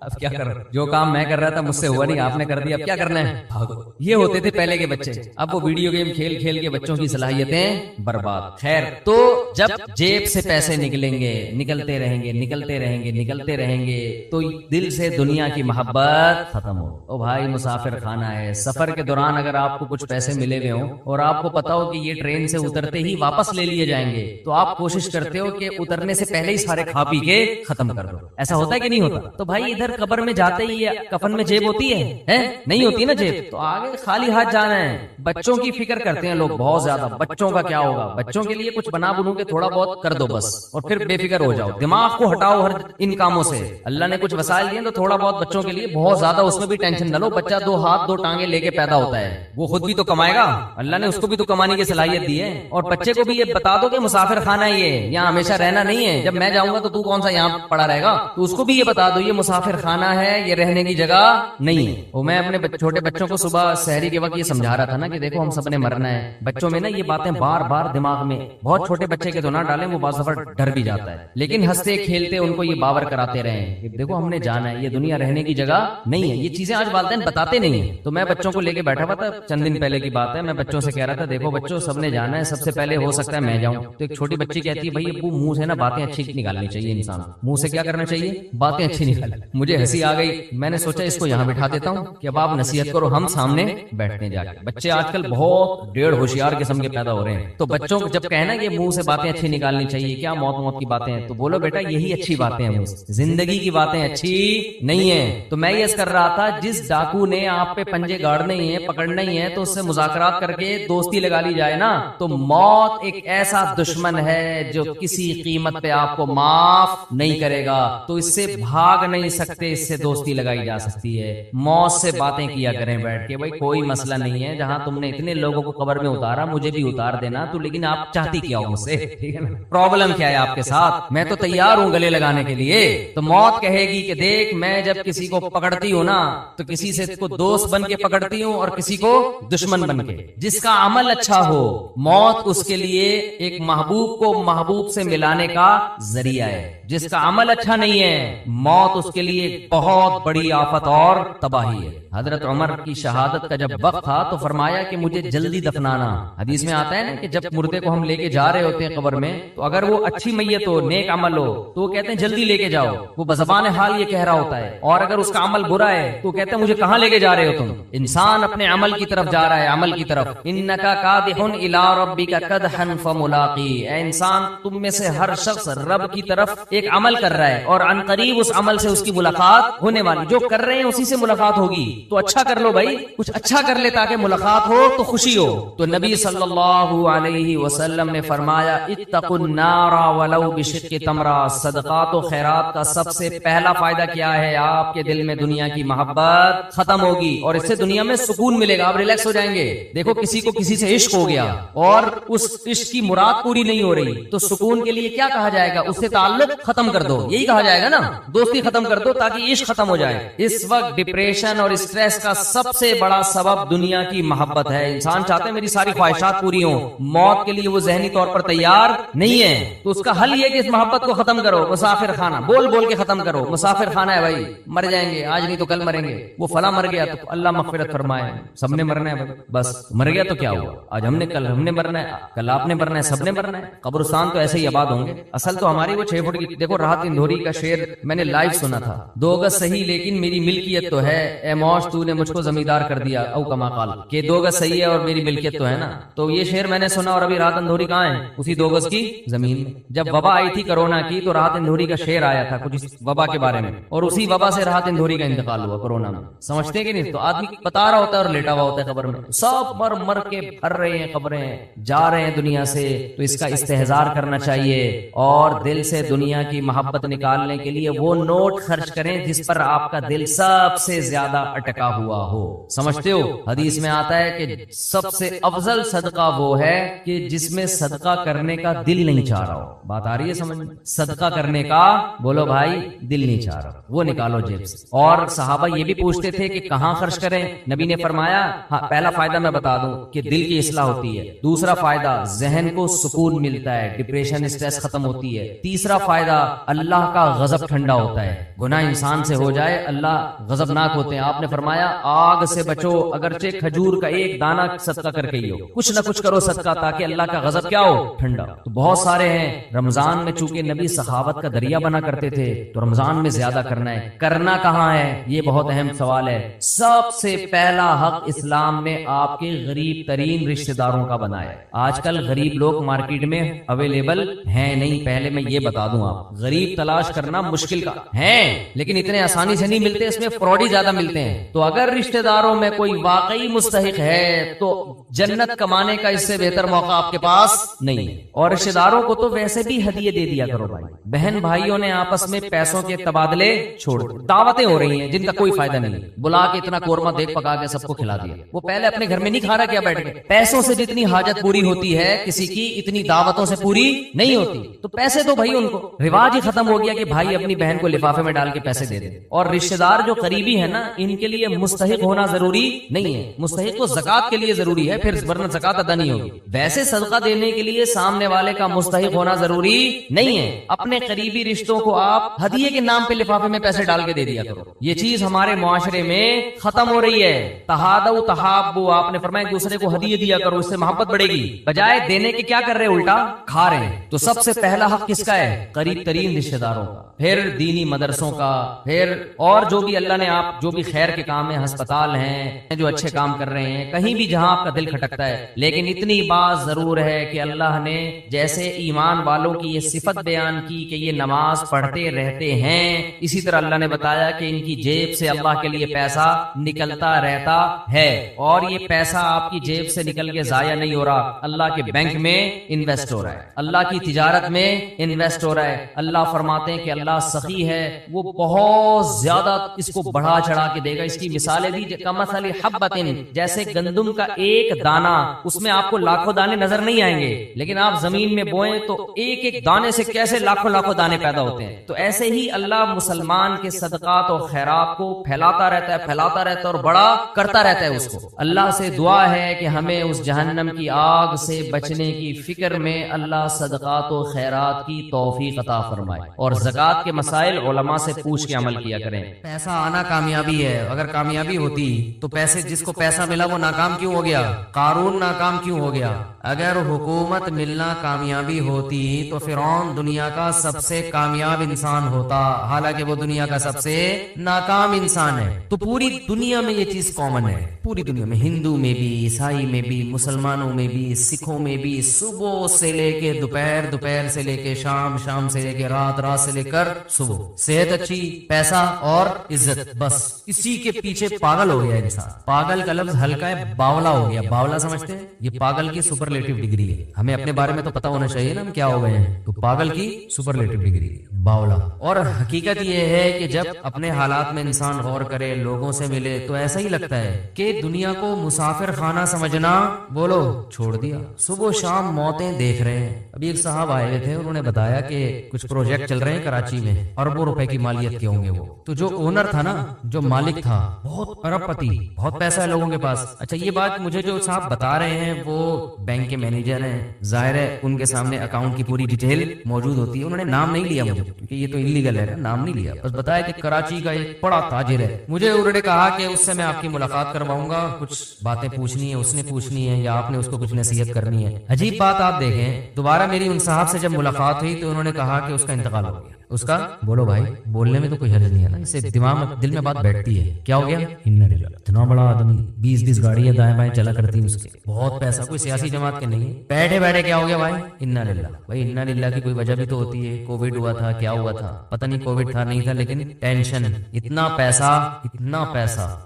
اب کیا کر رہے, جو کام میں کر رہا تھا مجھ سے ہوا نہیں, آپ نے کر دیا, اب کیا کرنا ہے, بھاگو. یہ ہوتے تھے پہلے کے بچے. اب وہ ویڈیو گیم کھیل کھیل کے بچوں کی صلاحیتیں برباد. خیر, تو جب جیب سے پیسے نکلیں گے, نکلتے رہیں گے, نکلتے رہیں گے, نکلتے رہیں گے, تو دل سے دنیا کی محبت ختم ہو. او بھائی مسافر خانہ ہے, سفر کے دوران اگر آپ کو کچھ پیسے ملے ہوئے ہوں اور آپ کو پتا ہو کہ یہ ٹرین سے اترتے ہی واپس لے لیے جائیں گے, تو آپ کوشش کرتے ہو کہ اترنے سے پہلے ہی سارے کھا پی کے ختم کر دو. ایسا ہوتا ہے کہ نہیں ہوتا؟ تو بھائی ادھر قبر میں جاتے ہی کفن میں جیب ہوتی ہے, نہیں ہوتی نا جیب, تو آگے خالی ہاتھ جانا ہے. بچوں کی فکر کرتے ہیں لوگ بہت زیادہ, بچوں کا کیا ہوگا, بچوں کے لیے کچھ بنا بنو کے تھوڑا بہت کر دو بس, اور پھر بے فکر ہو جاؤ, دماغ کو ہٹاؤ ہر ان کاموں سے. اللہ نے کچھ وسائل دیے تو تھوڑا بہت بچوں کے لیے, بہت زیادہ اس میں بھی ٹینشن نہ لو. بچہ 2 ہاتھ 2 ٹانگیں لے کے پیدا ہوتا ہے, وہ خود بھی تو کمائے گا, اللہ نے اس کو بھی تو کمانے کی صلاحیت دی ہے. اور بچے کو بھی یہ بتا دو کہ مسافر خانہ یہ یہاں ہمیشہ رہنا نہیں ہے, جب میں جاؤں گا تو کون سا یہاں پڑا رہے گا, تو اس کو بھی یہ بتا دو یہ مسافر خانہ ہے, یہ رہنے کی جگہ نہیں ہے. اور میں اپنے چھوٹے بچوں کو صبح سحری کے وقت یہ سمجھا رہا تھا نا کہ دیکھو ہم سب نے مرنا ہے. بچوں میں نا یہ باتیں بار بار دماغ میں, بہت چھوٹے بچے کے تو نہ ڈالیں, وہ بعض دفعہ ڈر بھی جاتا ہے, لیکن ہنستے کھیلتے ان کو یہ باور کراتے رہیں کہ دیکھو ہم نے جانا ہے, یہ دنیا رہنے کی جگہ نہیں ہے. یہ چیزیں آج والدین بتاتے نہیں ہیں. تو میں بچوں کو لے کے بیٹھا ہوا تھا, چند دن پہلے کی بات ہے, میں بچوں سے کہہ رہا تھا دیکھو بچوں سب نے جانا ہے, سب سے پہلے ہو سکتا ہے میں جاؤں. تو ایک چھوٹی بچی کہتی ہے بھائی ابو منہ سے نا باتیں اچھی نکالنی چاہیے, انسان منہ سے کیا کرنا چاہیے, باتیں اچھی نکالیں. مجھے ہنسی آ گئی, میں نے سوچا اس کو یہاں بٹھا دیتا ہوں کہ اب آپ نصیحت کرو, ہم سامنے بیٹھتے جا کے. بچے آج کل بہت ڈیڑھ ہوشیار قسم کے پیدا ہو رہے ہیں. تو بچوں کو جب کہنا کہ منہ سے باتیں اچھی نکالنی چاہیے, کیا موت کی باتیں ہیں, تو بولو بیٹا یہی اچھی باتیں ہیں, زندگی کی باتیں اچھی نہیں ہیں. تو میں یہ کر رہا تھا جس ڈاکو نے آپ پہ پنجے گاڑنے ہی ہیں, پکڑنا ہی ہے, تو اس سے مذاکرات کر کے دوستی لگا لی جائے نا. تو موت ایک ایسا دشمن ہے جو کسی قیمت پہ آپ کو معاف نہیں کرے گا, تو اس سے بھاگ نہیں سکتے, اس سے دوستی لگائی جا سکتی ہے. موت سے باتیں کیا کریں بیٹھ کے, بھائی کوئی مسئلہ نہیں ہے, جہاں تم نے اتنے لوگوں کو قبر میں اتارا مجھے بھی اتار دینا, تو لیکن آپ چاہتی کیا ہو مجھ سے, ٹھیک ہے نا, پرابلم کیا ہے آپ کے ساتھ, میں تو تیار ہوں گلے لگانے کے لیے. تو موت کہے گی کہ دیکھ میں جب کسی کو پکڑتی ہوں نا تو کسی سے کو دوست بن کے پکڑتی ہوں اور کسی کو دشمن بن کے. جس کا عمل اچھا ہو موت اس کے لیے ایک محبوب کو محبوب سے ملانے کا ذریعہ ہے, جس کا عمل اچھا نہیں ہے موت اس کے لیے بہت بڑی آفت اور تباہی ہے. حضرت عمر کی شہادت کا جب وقت تھا تو فرمایا کہ مجھے جلدی دفنانا. حدیث میں آتا ہے نا کہ جب مردے کو ہم لے کے جا رہے ہوتے ہیں قبر میں, تو اگر وہ اچھی میت ہو, نیک عمل ہو, تو وہ کہتے ہیں جلدی لے کے جاؤ, وہ بزبان حال یہ کہہ رہا ہوتا ہے. اور اگر اس کا عمل برا ہے تو کہتے ہیں مجھے کہاں لے کے جا رہے ہو تم. انسان اپنے عمل کی طرف جا رہا ہے, عمل کی طرف. انکا کادحن الی ربک کدحا فملاقی, اے انسان تم میں سے ہر شخص رب کی طرف ایک عمل کر رہا ہے اور عن قریب اس عمل سے اس کی ملاقات ہونے والی. جو کر رہے ہیں اسی سے ملاقات ہوگی, تو اچھا کر لو بھائی, کچھ اچھا کر لے تاکہ ملاقات ہو تو خوشی ہو. تو نبی صلی اللہ علیہ وسلم نے فرمایا اتقوا النار ولو بشق تمرہ, صدقات و خیرات کا سب سے پہلا فائدہ کیا کیا ہے، آپ کے دل میں دنیا کی محبت ختم ہوگی اور اس سے دنیا میں سکون ملے گا، آپ ریلیکس ہو جائیں گے۔ دیکھو کسی کو کسی سے عشق ہو گیا اور اس عشق کی مراد پوری نہیں ہو رہی تو سکون کے لیے کیا کہا جائے گا؟ اس سے تعلق ختم کر دو، یہی کہا جائے گا نا، دوستی ختم کر دو تاکہ عشق ختم ہو جائے۔ اس وقت ڈپریشن اور اسٹریس کا سب سے بڑا سبب دنیا کی محبت ہے۔ انسان چاہتے ہیں میری ساری خواہشات پوری ہوں، موت کے لیے وہ ذہنی طور پر تیار نہیں ہے، تو اس کا حل یہ کہ اس محبت کو ختم کرو۔ مسافر خانہ بول بول کے ختم کرو، مسافر خانہ ہے بھائی، مر جائیں گے آج نہیں تو کل مریں گے، وہ فلاں مر گیا تو اللہ مغفرت فرمائے، سب نے مرنا ہے بھائی، بس مر گیا تو کیا ہوا، آج ہم نے کل ہم نے مرنا ہے، کل آپ نے مرنا ہے، سب نے مرنا ہے۔ قبرستان تو ایسے ہی آباد ہوں گے۔ اصل تو ہماری وہ 6 فٹ کی، دیکھو راحت اندھوری کا شعر میں نے لائیو سنا تھا، 2 گز صحیح لیکن میری ملکیت تو ہے، اے موش تو نے مجھ کو زمیندار کر دیا، او کما قال، کہ 2 گز صحیح ہے اور میری ملکیت تو ہے نا۔ تو یہ شعر میں نے سنا اور ابھی راحت اندھوری کہاں ہے؟ اسی 2 گز کی زمین میں۔ جب وبا آئی تھی کرونا کی تو راحت اندھوری کا شعر آیا تھا کچھ اس وبا کے بارے میں، اور اسی وبا سے راحت اندھوری کا انتقال ہوا کرونا میں، سمجھتے کہ نہیں؟ تو آدمی بتا رہا ہوتا ہے اور لیٹا ہوا ہوتا ہے قبر میں، سب مر مر کے بھر رہے ہیں قبریں، جا رہے ہیں دنیا سے، تو اس کا استحضار کرنا چاہیے اور دل سے دنیا کی محبت نکالنے کے لیے وہ نوٹ خرچ کریں جس پر آپ کا دل سب سے زیادہ اٹکا ہوا ہو۔ سمجھتے ہو حدیث میں آتا ہے کہ سب سے افضل صدقہ وہ ہے کہ جس میں صدقہ کرنے کا دل نہیں چاہ رہا ہو۔ بات آ رہی ہے سمجھ؟ صدقہ کرنے کا بولو بھائی دل نہیں چاہ رہا، وہ نکالو جیب سے۔ اور صحابہ یہ بھی پوچھتے تھے کہ کہاں خرچ کریں؟ نبی نے فرمایا ہاں پہلا فائدہ میں بتا دوں کہ دل کی اصلاح ہوتی ہے، دوسرا فائدہ ذہن کو سکون ملتا ہے، ڈپریشن اسٹریس ختم ہوتی ہے، تیسرا فائدہ اللہ کا غضب ٹھنڈا ہوتا ہے، گناہ انسان سے ہو جائے اللہ غضبناک ہوتے ہیں۔ آپ نے فرمایا آگ سے بچو، اگرچہ کھجور کا ایک دانہ صدقہ کر کے ہی ہو، کچھ نہ کچھ کرو صدقہ تاکہ اللہ کا غضب کیا ہو؟ ٹھنڈا۔ تو بہت سارے ہیں، رمضان میں چونکہ نبی سخاوت کا دریا بنا کرتے تھے تو رمضان میں زیادہ کرنا ہے، کرنا کہاں ہے؟ یہ بہت اہم سوال ہے۔ سب سے پہلا حق اسلام نے آپ کے غریب ترین رشتہ داروں کا بنایا ہے۔ آج کل غریب لوگ مارکیٹ میں اویلیبل ہیں نہیں، پہلے میں یہ بتا دوں آپ، غریب تلاش کرنا مشکل کا ہے لیکن اتنے آسانی سے نہیں ملتے، اس میں فراڈ ہی زیادہ ملتے ہیں۔ تو اگر رشتہ داروں میں کوئی واقعی مستحق ہے تو جنت کمانے کا اس سے بہتر موقع آپ کے پاس نہیں ہے۔ اور رشتہ داروں کو تو ویسے بھی ہدیے دے دیا کرو بھائی، بہن بھائیوں نے آپس میں پیسوں کے تبادلے چھوڑ دو، دعوتیں ہو رہی ہیں جن کا کوئی فائدہ نہیں، بلا کے اتنا قورمہ دیکھ پکا کے سب کو کھلا دیا، وہ پہلے اپنے گھر میں نہیں کھا رہا کیا بیٹھ کے؟ پیسوں سے جتنی حاجت پوری ہوتی ہے کسی کی اتنی دعوتوں سے پوری نہیں ہوتی، تو پیسے تو بھائی ان کو رواج ہی ختم ہو گیا کہ بھائی اپنی بہن کو لفافے میں ڈال کے پیسے دے دے۔ اور رشتہ دار جو قریبی ہے نا ان کے لیے مستحق ہونا ضروری نہیں ہے، مستحق تو زکات کے لیے ضروری ہے، پھر ورنہ زکات ادا نہیں ہوگی۔ ویسے صدقہ دینے کے لیے سامنے والے کا مستحق ہونا ضروری نہیں ہے، اپنے قریبی رشتوں کو آپ ہدیے کے نام پہ لفافے میں پیسے ڈال کے دے دیا کرو۔ یہ چیز ہمارے معاشرے میں ختم ہو رہی ہے۔ تہادو تحابو، آپ نے فرمایا دوسرے کو ہدیے دیا کرو، اس سے محبت بڑھے گی، بجائے دینے کے کیا کر رہے الٹا کھا رہے ہیں۔ تو سب سے پہلا حق کس کا ہے؟ قریب ترین رشتہ داروں کا، پھر دینی مدرسوں کا، پھر اور جو بھی اللہ نے آپ جو بھی خیر کے کام ہیں، ہسپتال ہیں جو اچھے کام کر رہے ہیں، کہیں بھی جہاں آپ کا دل کھٹکتا ہے۔ لیکن اتنی بات ضرور ہے کہ اللہ نے جیسے ایمان والوں کی یہ صفت بیان کی کہ یہ نماز پڑھتے رہتے ہیں، اسی طرح اللہ نے بتایا کہ ان کی جیب سے اللہ کے لیے پیسہ نکلتا رہتا ہے، اور یہ پیسہ آپ کی جیب سے نکل کے ضائع نہیں ہو رہا، اللہ کے بینک میں انویسٹ ہو رہا ہے، اللہ کی تجارت میں انویسٹ ہو رہا ہے۔ اللہ فرماتے ہیں کہ اللہ سخی ہے، وہ بہت زیادہ اس کو بڑھا چڑھا کے دے گا۔ اس کی مثالیں دی کمثل حبۃ، جیسے گندم کا ایک دانہ، اس میں آپ کو لاکھوں دانے نظر نہیں آئیں گے لیکن آپ زمین میں بوئیں تو ایک ایک دانے سے کیسے لاکھوں لاکھوں دانے پیدا ہوتے ہیں۔ تو ایسے ہی اللہ مسلمان کے صدقات اور خیرات کو پھیلاتا رہتا ہے اور بڑا کرتا رہتا ہے اس کو۔ اللہ سے دعا ہے کہ ہمیں اس جہنم کی آگ سے بچنے کی فکر میں اللہ صدقات و خیرات کی توفیق عطا فرمائے، اور زکوٰۃ کے مسائل علماء سے پوچھ کے عمل کیا کریں۔ پیسہ آنا کامیابی ہے، اگر کامیابی ہوتی تو پیسے جس کو پیسہ ملا وہ ناکام کیوں ہو گیا؟ قارون ناکام کیوں ہو گیا؟ اگر حکومت ملنا کامیابی ہوتی تو فرعون دنیا کا سب سے کامیاب انسان ہوتا، حالانکہ وہ دنیا کا سب سے ناکام انسان ہے۔ تو پوری دنیا میں یہ چیز کامن ہے، پوری دنیا میں، ہندو میں بھی، عیسائی میں بھی، مسلمانوں میں بھی، سکھوں میں بھی، صبح سے لے کے دوپہر، دوپہر سے لے کے شام، شام سے لے کے رات، رات سے لے کر صبح، صحت اچھی، پیسہ اور عزت، بس اسی کے پیچھے پاگل ہو گیا انسان۔ پاگل کا لفظ ہلکا ہے، باولا ہو گیا۔ باولا سمجھتے ہیں؟ یہ پاگل کی سپرلیٹو ڈگری ہے، ہمیں اپنے بارے میں تو پتا ہونا چاہیے نا ہم کیا ہو گئے ہیں، تو پاگل کی سپرلیٹو ڈگری باولا۔ اور حقیقت یہ ہے کہ جب اپنے حالات میں انسان غور کرے، لوگوں سے ملے، تو ایسا ہی لگتا ہے کہ دنیا کو مسافر خانہ سمجھنا بولو چھوڑ دیا، صبح شام موتیں دیکھ رہے ہیں۔ ابھی ایک صاحب آئے ہوئے تھے، انہوں نے بتایا کہ کچھ پروجیکٹ چل رہے ہیں کراچی میں، اربوں روپے کی مالیت کے ہوں گے وہ، تو جو اونر تھا نا، جو مالک تھا، بہت ارب پتی، بہت پیسہ ہے لوگوں کے پاس۔ اچھا یہ بات مجھے جو صاحب بتا رہے ہیں وہ بینک کے مینیجر ہیں، ظاہر ہے ان کے سامنے اکاؤنٹ کی پوری ڈیٹیل موجود ہوتی ہے، انہوں نے نام نہیں لیا مجھے کیونکہ یہ تو انلیگل ہے، نام نہیں لیا، بس بتایا کہ کراچی کا ایک بڑا تاجر ہے۔ مجھے انہوں نے کہا کہ اس سے میں آپ کی ملاقات کرواؤں گا، کچھ باتیں پوچھنی ہے، اس نے پوچھنی ہے یا آپ نے اس کو کچھ نصیحت کرنی ہے۔ عجیب بات آپ دیکھیں، دوبارہ میری ان صاحب سے جب ملاقات ہوئی تو انہوں نے کہا کہ اس کا انتقال ہو گیا۔ اس کا بولو بھائی، بولنے میں تو کوئی حرج نہیں ہے نا، اس سے دماغ میں دل میں بات بیٹھتی ہے، کیا ہو گیا؟ اتنا بڑا آدمی، 20 گاڑیاں دائیں بائیں چلا کرتی ہیں اس کے، بہت پیسہ، کوئی سیاسی جماعت کے نہیں ہے، بیٹھے بیٹھے کیا ہو گیا بھائی؟ انا للہ۔ بھائی انا للہ کی کوئی وجہ بھی تو ہوتی ہے، کووڈ ہوا تھا، کیا ہوا تھا پتہ نہیں، کووڈ تھا نہیں تھا، لیکن ٹینشن، اتنا پیسہ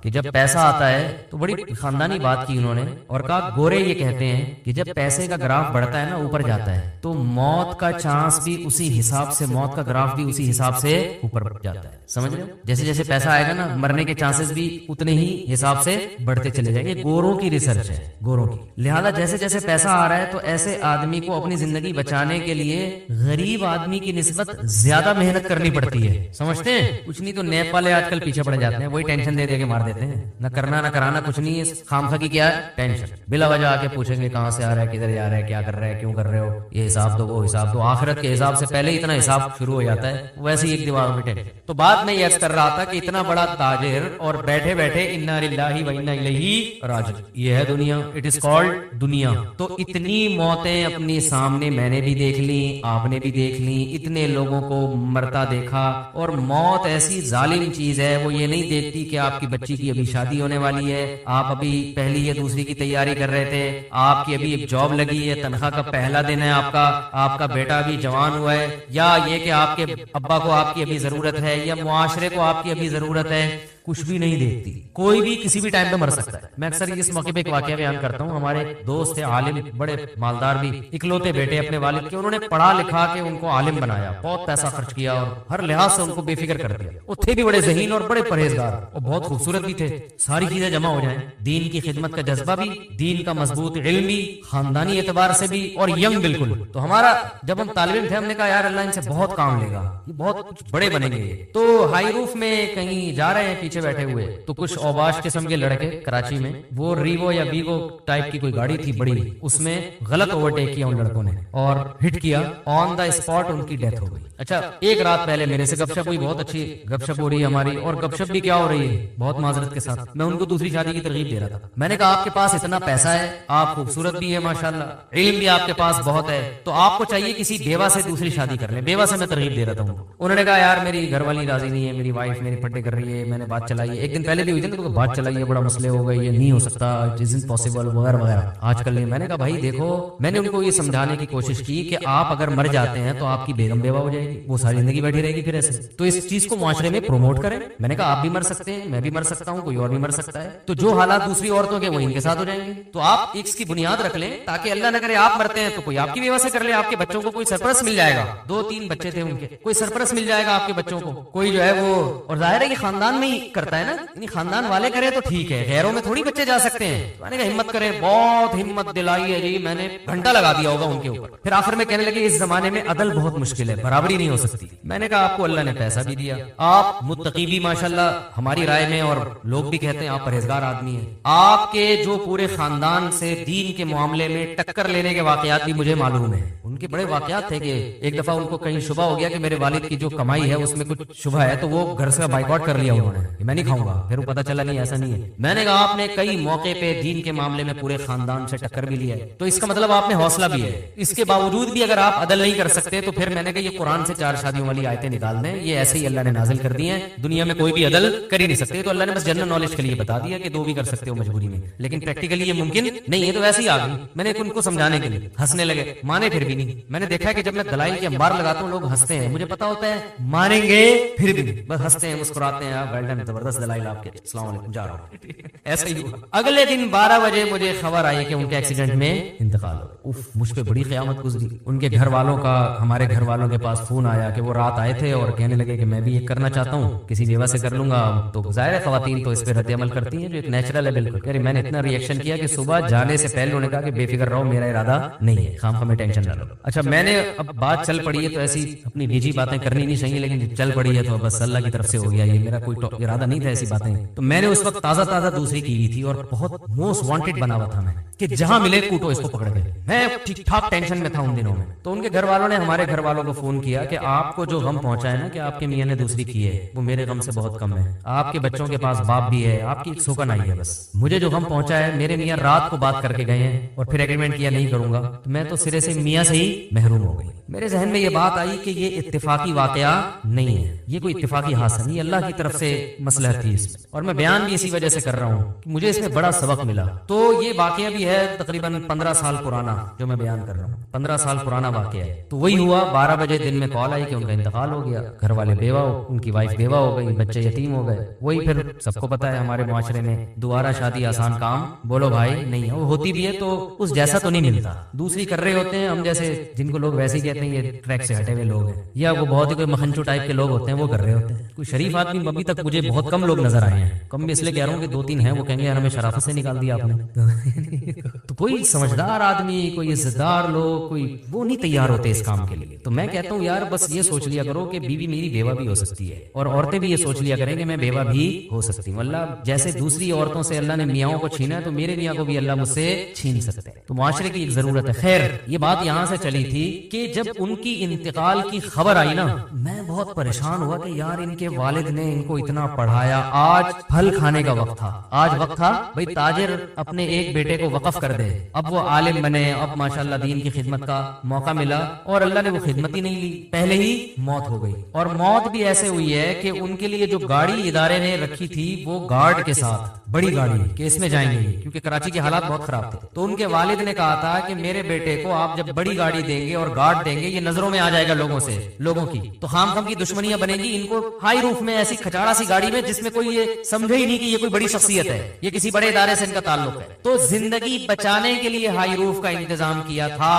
کہ جب پیسہ آتا ہے تو بڑی خاندانی بات کی انہوں نے، اور کہا گورے یہ کہتے ہیں کہ جب پیسے کا گراف بڑھتا ہے نا، اوپر جاتا ہے، تو موت کا چانس بھی اسی حساب سے، موت کا گراف بھی اسی حساب سے اوپر جاتا ہے، سمجھ رہے ہو؟ جیسے جیسے پیسہ آئے گا نا، مرنے کے چانسز بھی اتنے ہی حساب سے بڑھتے چلے جائیں گے۔ گوروں کی ریسرچ ہے، گوروں کی۔ لہذا جیسے جیسے پیسہ آ رہا ہے تو ایسے آدمی کو اپنی زندگی بچانے کے لیے غریب آدمی کی نسبت زیادہ محنت کرنی پڑتی ہے، سمجھتے ہیں؟ کچھ نہیں تو نیب والے آج کل پیچھے پڑ جاتے ہیں، وہی ٹینشن دے دے کے مار دیتے ہیں، نہ کرنا نہ کرانا کچھ نہیں ہے، خامخواہ کی کیا ہے ٹینشن، بلا وجہ آ کے پوچھیں گے کہاں سے آ رہا ہے، کدھر جا رہا ہے، کیا کر رہا ہے، کیوں کر رہے ہو، یہ حساب دو وہ حساب دو، آخرت کے حساب سے پہلے اتنا حساب شروع ہو جاتا ہے، ویسے ہی ایک دماغ میں ٹینشن۔ تو بات میں یہ عرض کر رہا تھا کہ اتنا بڑا تاجر اور بیٹھے بیٹھے انا للہ و انا الیہ راجعون، یہ ہے دنیا، اٹ از کالڈ دنیا۔ تو اتنی موتیں اپنی سامنے میں نے بھی دیکھ لی، آپ نے بھی دیکھ لی، اتنے لوگوں کو مرتا دیکھا، اور موت ایسی ظالم چیز ہے، وہ یہ نہیں دیکھتی کہ آپ کی بچی کی ابھی شادی ہونے والی ہے، آپ ابھی پہلی یا دوسری کی تیاری کر رہے تھے، آپ کی ابھی ایک جاب لگی ہے، تنخواہ کا پہلا دن ہے آپ کا بیٹا ابھی جوان ہوا ہے، یا یہ کہ آپ کے ابا کو آپ کی ابھی ضرورت ہے، یا معاشرے کو آپ کی ابھی ضرورت ہے، کچھ بھی نہیں دیکھتی۔ کوئی بھی کسی بھی ٹائم پہ مر سکتا ہے۔ میں اکثر اس موقع پہ ایک واقعہ بیان کرتا ہوں، ہمارے دوست تھے عالم، بڑے مالدار بھی، اکلوتے بیٹے اپنے والد کے، انہوں نے پڑھا لکھا کے ان کو عالم بنایا، بہت پیسہ خرچ کیا اور ہر لحاظ سے ان کو بے فکر کر دیا۔ وہ تھے بھی بڑے ذہین اور بڑے پرہیزگار اور بہت خوبصورت بھی تھے، ساری چیزیں جمع ہو جائیں، دین کی خدمت کا جذبہ بھی، دین کا مضبوط علم بھی، خاندانی اعتبار سے بھی، اور ینگ بالکل۔ تو ہمارا جب ہم طالب علم تھے، ہم نے کہا یار اللہ ان سے بہت کام لے گا، یہ بہت کچھ بڑے بنیں گے۔ تو ہائی روف میں کہیں جا رہے ہیں پیچھے بیٹھے ہوئے، تو کچھ اوباش قسم کے لڑکے کراچی میں، وہ ریوو یا ویگو ٹائپ کی کوئی گاڑی تھی بڑی، اس میں غلط اوورٹیک کیا ان لڑکوں نے اور ہٹ کیا، آن دا اسپاٹ ان کی ڈیتھ ہو گئی۔ اچھا ایک رات پہلے میرے سے گپ شپ ہوئی، بہت اچھی گپ شپ ہو رہی ہے ہماری، اور گپ شپ بھی کیا ہو رہی ہے بہت معذرت کے ساتھ، میں ان کو دوسری شادی کی ترغیب دے رہا تھا۔ میں نے کہا آپ کے پاس اتنا پیسہ ہے، آپ خوبصورت بھی ہے ماشاءاللہ، علم بھی آپ کے پاس بہت ہے، تو آپ کو چاہیے کسی بیوہ سے دوسری شادی کر لیں۔ بیوہ سے میں ترغیب دے رہا تھا انہوں نے کہا یار میری گھر والی راضی نہیں ہے، میری وائف میری پھٹے کر رہی ہے، میں نے بات چلائی ہے، ایک دن پہلے بھی ہوئی تھی نا، تو بات چلائی ہے، بڑا مسئلے ہو گئے، یہ نہیں ہو سکتا، اٹ ازنٹ پاسبل وغیرہ وغیرہ، آج کل نہیں۔ میں نے کہا بھائی دیکھو، میں نے ان کو یہ سمجھانے کی کوشش کی کہ آپ اگر مر جاتے ہیں تو آپ کی بیگم بیوہ ہو جائے گی، وہ ساری زندگی بیٹھی رہے گی پھر ایسے، تو اس چیز کو معاشرے میں پروموٹ کریں۔ میں نے کہا آپ بھی مر سکتے ہیں، میں بھی مر سکتا ہوں، کوئی اور بھی مر سکتا ہے، تو جو حالات دوسری عورتوں کے وہ ان کے ساتھ ہو جائیں گے، تو آپ اس کی بنیاد رکھ لیں تاکہ اللہ نہ کرے آپ مرتے ہیں تو کوئی آپ کی بیوہ سے کر لے، آپ کے بچوں کو کوئی سرپرست مل جائے گا، 2-3 بچے تھے ان کے، کوئی سرپرست مل جائے گا آپ کے بچوں کو، کوئی جو ہے وہ، اور ظاہر ہے یہ خاندان میں ہی کرتا ہے نا، یعنی خاندان والے کرے تو ٹھیک ہے، غیروں میں تھوڑی بچے جا سکتے ہیں۔ میں نے کہا ہمت کریں، بہت ہمت دلائی ہے جی، میں نے گھنٹہ لگا دیا ہوگا ان کے اوپر۔ پھر آخر میں کہنے لگے اس زمانے میں عدل بہت مشکل ہے، برابری نہیں ہو سکتی۔ میں نے کہا آپ کو اللہ نے پیسہ بھی دیا، آپ متقی بھی ماشاءاللہ ہماری رائے میں، اور لوگ بھی کہتے ہیں آپ پرہیزگار آدمی ہیں، آپ کے جو پورے خاندان سے دین کے معاملے میں ٹکر لینے کے واقعات بھی مجھے معلوم ہیں، ان کے بڑے واقعات تھے کہ ایک دفعہ ان کو کہیں شبہ ہو گیا کہ میرے والد کی جو کمائی ہے اس میں کچھ شبہ ہے، تو وہ گھر سے بائیکاٹ کر لیا انہوں نے، میں نہیں کھاؤں گا، پھر وہ پتہ چلا نہیں ایسا نہیں ہے۔ میں نے کہا آپ نے کئی موقع پہ دین کے معاملے میں پورے خاندان سے ٹکر بھی لیا ہے، تو اس کا مطلب آپ میں حوصلہ بھی ہے، اس کے باوجود بھی اگر آپ عدل نہیں کر سکتے تو پھر میں نے کہا یہ قرآن سے 4 شادیوں والی آیتیں نکال دیں، یہ ایسے ہی اللہ نے نازل کر دی ہیں، دنیا میں کوئی بھی عدل کر ہی نہیں سکتے، تو اللہ نے بس جنرل نالج کے لیے بتا دیا کہ 2 بھی کر سکتے ہو مجبوری میں، لیکن پریکٹیکلی یہ ممکن نہیں ہے، تو ویسے ہی آ گئی۔ میں نے ان کو سمجھانے کے لیے، ہنسنے لگے، مانے پھر بھی نہیں۔ میں نے دیکھا کہ جب میں دلائل کے انبار لگاتا ہوں لوگ ہنستے ہیں، مجھے پتا ہوتا ہے مانیں گے پھر بھی نہیں، بس ہنستے ہیں مسکراتے ہیں، ویل ڈن، زبردست دلائل آپ کے, السلام علیکم جا رہا ہوں. ایسا ہی ہوا. اگلے دن 12 بجے مجھے خبر آئی کہ ان کے ایکسیڈنٹ میں انتقال ہو. اف, مجھ پہ بڑی قیامت گزری. ان کے گھر والوں کا ہمارے گھر والوں کے پاس فون آیا کہ وہ رات آئے تھے اور کہنے لگے کہ میں بھی یہ کرنا چاہتا ہوں, کسی بیوہ سے کر لوں گا. تو ظاہر ہے خواتین تو اس پہ رد عمل کرتی ہیں جو ایک نیچرل ہے بالکل. کہ میں نے اتنا ریئیکشن کیا کہ صبح جانے سے پہلے انہوں نے کہا کہ بے فکر رہو, میرا ارادہ نہیں ہے, خام خام ٹینشن نہ لو. اچھا میں نے اب بات چل پڑی ہے تو ایسی اپنی نجی باتیں کرنی نہیں چاہیے, لیکن چل پڑی ہے تو بس اللہ کی طرف سے ہو گیا. یہ میرا کوئی ارادہ نہیں تھا ایسی باتیں. تو میں نے اس وقت تازہ دوسری کی ہوئی تھی اور بہت موسٹ وانٹیڈ بنا ہوا تھا میں کہ جہاں ملے کوٹو اس کو پکڑ گئے. میں ٹھیک ٹھاک ٹینشن میں تھا ان دنوں میں. تو ان کے گھر والوں نے ہمارے گھر والوں کو فون کیا کہ آپ کو جو غم پہنچا ہے نا کہ آپ کے میاں نے دوسری کی ہے, وہ میرے غم سے بہت کم ہے. آپ کے بچوں کے پاس باپ بھی ہے, آپ کی ایک سوکن آئی ہے. بس مجھے جو غم پہنچا ہے, میرے میاں رات کو بات کر کے گئے ہیں اور پھر ایگریمنٹ کیا نہیں کروں گا, تو میں تو سرے سے میاں سے ہی محروم ہو گئی. میرے ذہن میں یہ بات آئی کہ یہ اتفاقی واقعہ نہیں ہے, یہ کوئی اتفاقی حادثہ نہیں, اللہ کی طرف سے مصلحت تھی اس میں. اور میں بیان بھی اسی وجہ سے کر رہا ہوں کہ مجھے اس میں بڑا سبق ملا. تو یہ واقعہ بھی ہے تقریباً 15 سال پرانا جو میں بیان کر رہا ہوں, 15 سال پرانا واقعہ ہے. تو وہی ہوا, 12 بجے دن میں کال آئی کہ ان کا انتقال ہو گیا. گھر والے بیوہ, ان کی وائف بیوہ ہو گئی, بچے یتیم ہو گئے. وہی پھر سب کو پتا ہے ہمارے معاشرے میں دوبارہ شادی آسان کام بولو بھائی نہیں ہے. وہ ہوتی بھی ہے تو اس جیسا تو نہیں ملتا. دوسری کر رہے ہوتے ہیں ہم جیسے, جن کو لوگ ویسے ہی کہتے ہیں یہ ٹریک سے ہٹے ہوئے لوگ ہیں, یا وہ بہت ہی کوئی مکھنچو ٹائپ کے لوگ ہوتے ہیں, وہ کر رہے ہوتے ہیں. کوئی شریف آدمی ابھی تک مجھے بہت کم لوگ نظر آئے ہیں. کم میں اس لیے کہہ رہا ہوں کہ 2-3 ہیں, وہ کہیں گے یار ہمیں شرافت سے نکال دیا آپ نے. تو کوئی سمجھدار آدمی, کوئی عزت دار لوگ, کوئی وہ نہیں تیار ہوتے اس کام کے لیے. تو میں کہتا ہوں یار بس یہ سوچ لیا کرو کہ بیوی میری بیوہ بھی ہو سکتی ہے, اور عورتیں بھی یہ سوچ لیا کریں کہ میں بیوہ بھی ہو سکتی ہوں. اللہ جیسے دوسری عورتوں سے اللہ نے میاں کو چھینا ہے, تو میرے میاں کو بھی اللہ مجھ سے چھین سکتے ہیں. تو معاشرے کی ایک ضرورت ہے. خیر یہ بات یہاں سے چلی تھی کہ جب ان کی انتقال کی خبر آئی نا, میں بہت پریشان ہوا کہ یار ان کے والد نے ان کو اتنا پڑھایا, آج پھل کھانے کا وقت تھا. آج وقت تھا بھائی تاجر اپنے ایک بیٹے کو وقف کر دے, اب وہ عالم بنے, اب ماشاءاللہ دین کی خدمت کا موقع ملا, اور اللہ نے وہ خدمت ہی نہیں لی, پہلے ہی موت ہو گئی. اور موت بھی ایسے ہوئی ہے کہ ان کے لیے جو گاڑی ادارے نے رکھی تھی وہ گارڈ کے ساتھ, بڑی گاڑی کہ اس میں جائیں گے, کیونکہ کراچی کے حالات بہت خراب تھے. تو ان کے والد نے کہا تھا کہ میرے بیٹے کو آپ جب بڑی گاڑی دیں گے اور گارڈ دیں گے, یہ نظروں میں آ جائے گا لوگوں کی, تو خام خام کی دشمنیاں بنے گی. ان کو ہائی روف میں ایسی کھچاڑا سی گاڑی میں جس میں کوئی یہ سمجھے ہی نہیں کہ یہ کوئی بڑی شخصیت ہے, یہ کسی بڑے ادارے سے ان کا تعلق ہے. تو زندگی بچانے کے لیے ہائی روف کا انتظام کیا تھا,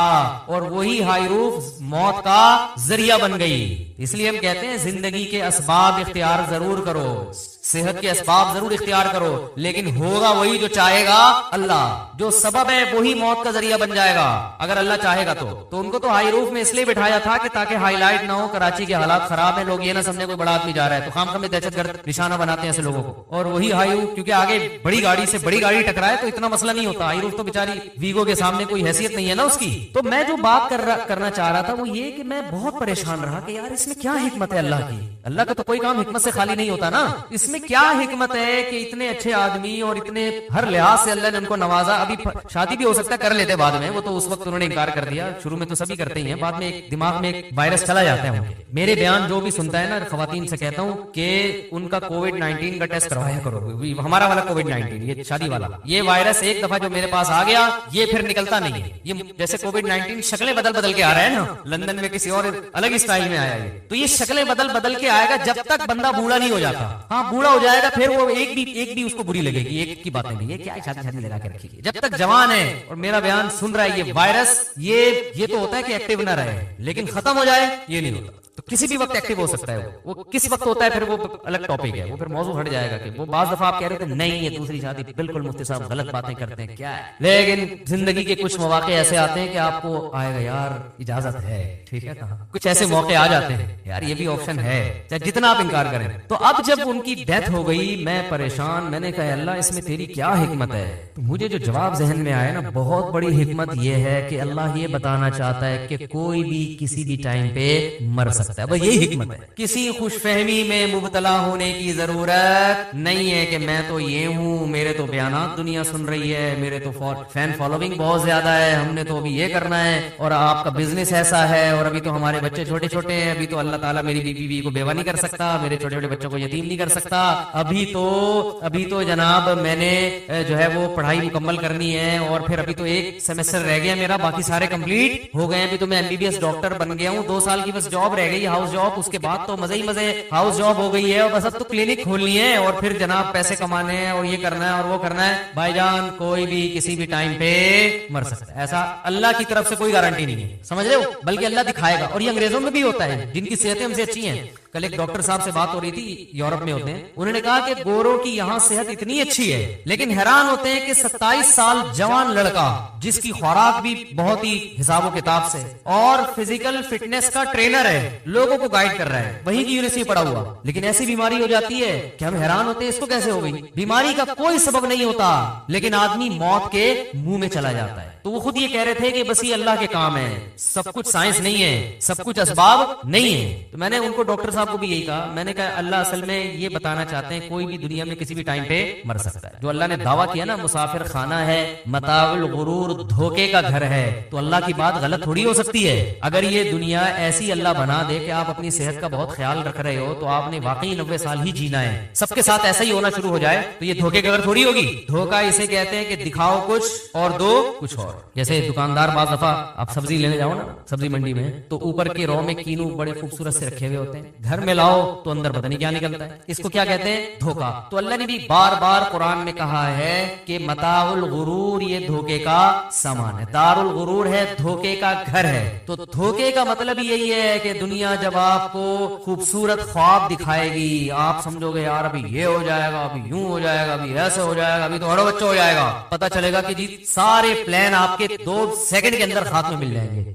اور وہی ہائی روف موت کا ذریعہ بن گئی. اس لیے ہم کہتے ہیں زندگی کے اسباب اختیار ضرور کرو, صحت کے اسباب ضرور اختیار کرو, لیکن ہوگا وہی جو چاہے گا اللہ. جو سبب ہے وہی موت کا ذریعہ بن جائے گا اگر اللہ چاہے گا. تو ان کو تو ہائی روف میں اس لیے بٹھایا تھا کہ تاکہ ہائی لائٹ نہ ہو, کراچی کے حالات خراب ہیں, لوگ یہ نہ سمجھے کوئی بڑا آدمی جا رہا ہے, تو خام خام میں دہشت گرد نشانہ بناتے ہیں ایسے لوگوں کو. اور وہی ہائی روف, کیونکہ آگے بڑی گاڑی سے بڑی گاڑی ٹکرائے تو اتنا مسئلہ نہیں ہوتا. ہائی روف تو بیچاری ویگو کے سامنے کوئی حیثیت نہیں ہے نا اس کی. تو میں جو بات کرنا چاہ رہا تھا وہ یہ کہ میں بہت پریشان رہا کہ یار اس میں کیا حکمت ہے اللہ کی. اللہ کا تو کوئی کام حکمت سے خالی نہیں ہوتا نا. اس میں کیا حکمت ہے کہ اتنے اچھے آدمی اور اتنے ہر لحاظ سے اللہ نے ان کو نوازا. ابھی شادی بھی ہو سکتا ہے کر لیتے بعد میں, وہ تو اس وقت انہوں نے انکار کر دیا. شروع میں تو سبھی کرتے ہی ہیں, بعد میں ایک دماغ میں ایک وائرس چلا جاتا ہے. میرے بیان جو بھی سنتا ہے نا, خواتین سے کہتا ہوں کہ ان کا کووڈ-19 کا ٹیسٹ کروایا کرو. ہمارا والا کووڈ-19, یہ شادی والا, یہ وائرس ایک دفعہ جو میرے پاس آ گیا یہ پھر نکلتا نہیں ہے. یہ جیسے کووڈ-19 شکلیں بدل کے آ رہا ہے نا, لندن میں کسی اور الگ اسٹائل میں آیا ہے, تو یہ شکلیں بدل کے آئے گا جب تک بندہ بوڑھا نہیں ہو جاتا. ہاں بوڑھا ہو جائے گا پھر وہ ایک بھی اس کو بری لگے گی, ایک کی باتیں نہیں, یہ کیا شادی لگا کے رکھی. جب تک جوان ہے اور میرا بیان سن رہا ہے, یہ وائرس یہ تو ہوتا ہے کہ ایکٹیو نہ رہے, لیکن ختم ہو جائے یہ نہیں ہوتا. تو کسی بھی وقت ایکٹیو ہو سکتا ہے. وہ کس وقت ہوتا ہے پھر وہ الگ ٹاپک ہے, وہ پھر موضوع ہٹ جائے گا. کہ وہ بعض دفعہ آپ کہہ رہے تھے نہیں یہ دوسری شادی, بالکل مفتی صاحب غلط باتیں کرتے ہیں کیا ہے, لیکن زندگی کے کچھ مواقع ایسے آتے ہیں کہ آپ کو آئے گا یار اجازت ہے, ٹھیک ہے, کہاں کچھ ایسے موقع آ جاتے ہیں یار یہ بھی آپشن ہے, چاہے جتنا آپ انکار کریں. تو اب جب ان کی ڈیتھ ہو گئی میں پریشان, میں نے کہا اللہ اس میں تیری کیا حکمت ہے. تو مجھے جو جواب ذہن میں آیا نا, بہت بڑی حکمت یہ ہے کہ اللہ یہ بتانا چاہتا ہے کہ کوئی بھی کسی بھی ٹائم پہ مر سکتا ہے. بس یہی حکمت ہے. کسی خوش فہمی میں مبتلا ہونے کی ضرورت نہیں ہے کہ میں تو یہ ہوں, میرے تو بیانات دنیا سن رہی ہے, میرے تو فین فالوئنگ بہت زیادہ ہے, ہم نے تو ابھی یہ کرنا ہے, اور آپ کا بزنس ایسا ہے, اور ابھی تو ہمارے بچے چھوٹے چھوٹے ہیں, ابھی تو اللہ تعالیٰ میری بیوی کو بیوہ نہیں کر سکتا, میرے چھوٹے چھوٹے بچوں کو یتیم نہیں کر سکتا, ابھی تو جناب میں نے جو ہے وہ پڑھائی مکمل کرنی ہے, اور پھر ابھی تو ایک سیمسٹر رہ گیا میرا, باقی سارے کمپلیٹ ہو گئے, ابھی تو میں MBBS ڈاکٹر بن گیا ہوں, 2 سال کی بس جاب رہ گئی گئی ہاؤس جاب, اس کے بعد تو مزے ہی مزے, ہاؤس جاب ہو گئی ہے اور بس اب تو کلینک کھولنی ہے اور پھر جناب پیسے کمانے ہیں اور یہ کرنا ہے اور وہ کرنا ہے. بھائی جان کوئی بھی کسی بھی ٹائم پہ مر سکتا ہے, ایسا اللہ کی طرف سے کوئی گارنٹی نہیں ہے, سمجھ رہے ہو, بلکہ اللہ دکھائے گا. اور یہ انگریزوں میں بھی ہوتا ہے جن کی صحتیں ہم سے اچھی ہیں. کل ایک ڈاکٹر صاحب سے بات ہو رہی تھی, یورپ میں ہوتے ہیں, انہوں نے کہا کہ گوروں کی یہاں صحت اتنی اچھی ہے لیکن حیران ہوتے ہیں کہ 27 سال جوان لڑکا جس کی خوراک بھی بہت ہی حساب و کتاب سے اور فزیکل فٹنس کا ٹرینر ہے, لوگوں کو گائیڈ کر رہا ہے, وہیں کی یونیورسٹی پڑھا ہوا, لیکن ایسی بیماری ہو جاتی ہے کہ ہم حیران ہوتے ہیں اس کو کیسے ہو گئی. بیماری کا کوئی سبب نہیں ہوتا لیکن آدمی موت کے منہ میں چلا جاتا ہے. تو وہ خود یہ کہہ رہے تھے کہ بس یہ اللہ کے کام ہے, سب کچھ سائنس نہیں ہے, سب کچھ اسباب نہیں ہے. تو میں نے ان کو, ڈاکٹر صاحب کو بھی یہی کہا, میں نے کہا اللہ اصل میں یہ بتانا چاہتے ہیں کوئی بھی دنیا میں کسی بھی ٹائم پہ مر سکتا ہے. جو اللہ نے دعویٰ کیا نا مسافر خانہ ہے, متاع الغرور دھوکے کا گھر ہے, تو اللہ کی بات غلط تھوڑی ہو سکتی ہے. اگر یہ دنیا ایسی اللہ بنا دے کہ آپ اپنی صحت کا بہت خیال رکھ رہے ہو تو آپ نے واقعی 90 سال ہی جینا ہے, سب کے ساتھ ایسا ہی ہونا شروع ہو جائے تو یہ دھوکے کا گھر تھوڑی ہوگی. دھوکا اسے کہتے ہیں کہ دکھاؤ کچھ اور دو کچھ اور. جیسے دکاندار بعض دفعہ آپ سبزی لینے جاؤ نا سبزی منڈی میں, تو اوپر کے رو میں کینو بڑے خوبصورت سے رکھے ہوئے ہوتے ہیں, گھر میں لاؤ تو اندر پتہ نہیں کیا نکلتا ہے. اس کو کیا کہتے ہیں؟ دھوکا. تو اللہ نے بھی بار بار قرآن میں کہا ہے کہ متاع الغرور یہ دھوکے کا سامان ہے, دار الغرور ہے, دھوکے کا گھر ہے. تو دھوکے کا مطلب یہی ہے کہ دنیا جب آپ کو خوبصورت خواب دکھائے گی, آپ سمجھو گے یار ابھی یہ ہو جائے گا, ابھی یوں ہو جائے گا, ابھی ایسے ہو جائے گا, ابھی تو ہڑو بچہ ہو جائے گا, پتہ چلے گا کہ جی سارے پلان آپ کے 2 سیکنڈ کے اندر ہاتھ میں مل جائیں گے.